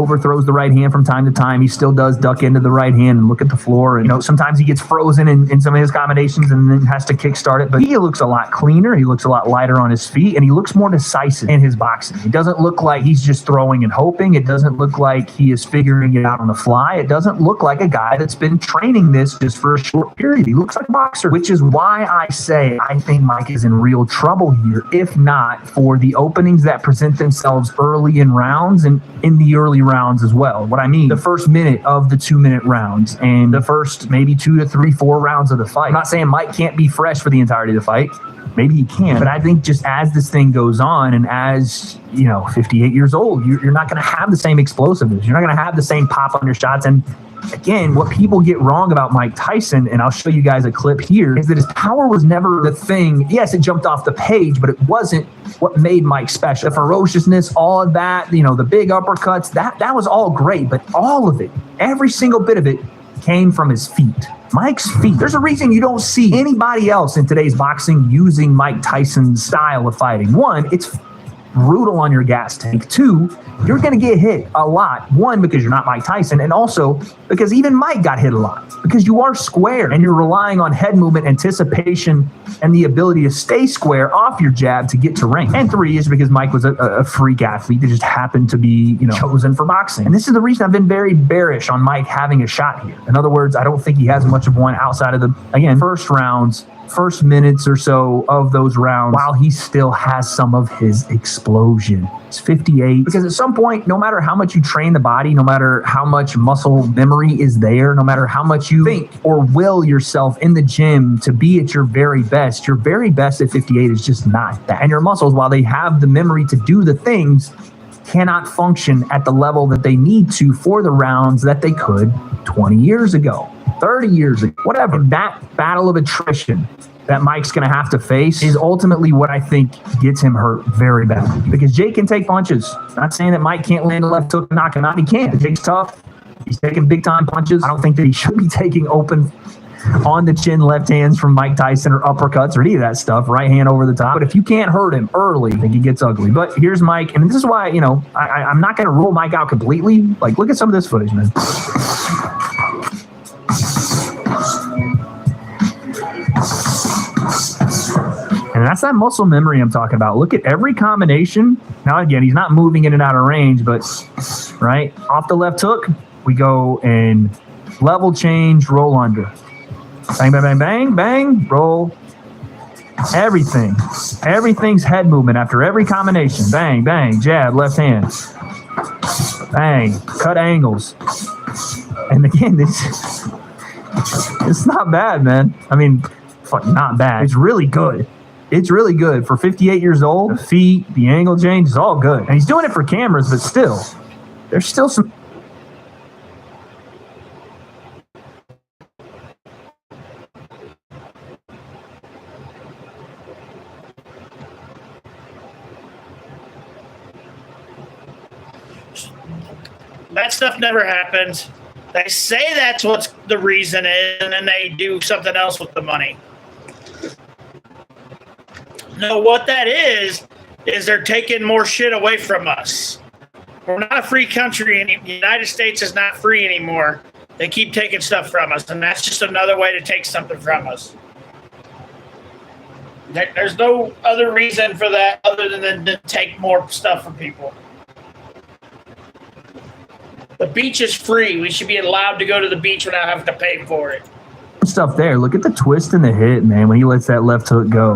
overthrows the right hand from time to time. He still does duck into the right hand and look at the floor. And, sometimes he gets frozen in some of his combinations and then has to kickstart it. But he looks a lot cleaner. He looks a lot lighter on his feet, and he looks more decisive in his boxing. It doesn't look like he's just throwing and hoping. It doesn't look like he is figuring it out on the fly. It doesn't look like a guy that's been training this just for a short period. He looks like a boxer, which is why I say I think Mike is in real trouble here, if not for the openings that present themselves early in rounds and in the early rounds as well. What I mean, the first minute of the 2-minute rounds and the first maybe 2 to 3, 4 rounds of the fight. I'm not saying Mike can't be fresh for the entirety of the fight. Maybe he can, but I think just as this thing goes on and as, 58 years old, you're not going to have the same explosiveness. You're not going to have the same pop on your shots. And again, what people get wrong about Mike Tyson, and I'll show you guys a clip here, is that his power was never the thing. Yes, it jumped off the page, but it wasn't what made Mike special. The ferociousness, all of that, the big uppercuts, that was all great, but all of it, every single bit of it came from his feet. Mike's feet. There's a reason you don't see anybody else in today's boxing using Mike Tyson's style of fighting. One, it's brutal on your gas tank. Two, you're going to get hit a lot. One, because you're not Mike Tyson, and also because even Mike got hit a lot because you are square and you're relying on head movement, anticipation, and the ability to stay square off your jab to get to range. And three is because Mike was a freak athlete that just happened to be, chosen for boxing. And this is the reason I've been very bearish on Mike having a shot here. In other words, I don't think he has much of one outside of the, again, first minutes or so of those rounds, while he still has some of his explosion. It's 58. Because at some point, no matter how much you train the body, no matter how much muscle memory is there, no matter how much you think or will yourself in the gym to be at your very best at 58 is just not that. And your muscles, while they have the memory to do the things, cannot function at the level that they need to for the rounds that they could 20 years ago. 30 years ago, whatever. That battle of attrition that Mike's going to have to face is ultimately what I think gets him hurt very badly. Because Jake can take punches. Not saying that Mike can't land a left hook and knock him out. He can. Jake's tough. He's taking big-time punches. I don't think that he should be taking open on the chin left hands from Mike Tyson or uppercuts or any of that stuff. Right hand over the top. But if you can't hurt him early, I think he gets ugly. But here's Mike. And this is why, I'm not going to rule Mike out completely. Like, look at some of this footage, man. And that's that muscle memory I'm talking about. Look at every combination. Now, again, he's not moving in and out of range, but right off the left hook, we go and level change, roll under. Bang, bang, bang, bang, bang, roll. Everything. Everything's head movement after every combination. Bang, bang, jab, left hand. Bang, cut angles. And again, it's not bad, man. I mean, not bad. It's really good. It's really good. For 58 years old, the feet, the angle change, is all good. And he's doing it for cameras, but still, there's still some... That stuff never happens. They say that's what the reason is, and then they do something else with the money. No, what that is they're taking more shit away from us. We're not a free country, and the United States is not free anymore. They keep taking stuff from us, and that's just another way to take something from us. There's no other reason for that other than to take more stuff from people. The beach is free. We should be allowed to go to the beach without having to pay for it. Stuff there. Look at the twist and the hit, man, when he lets that left hook go.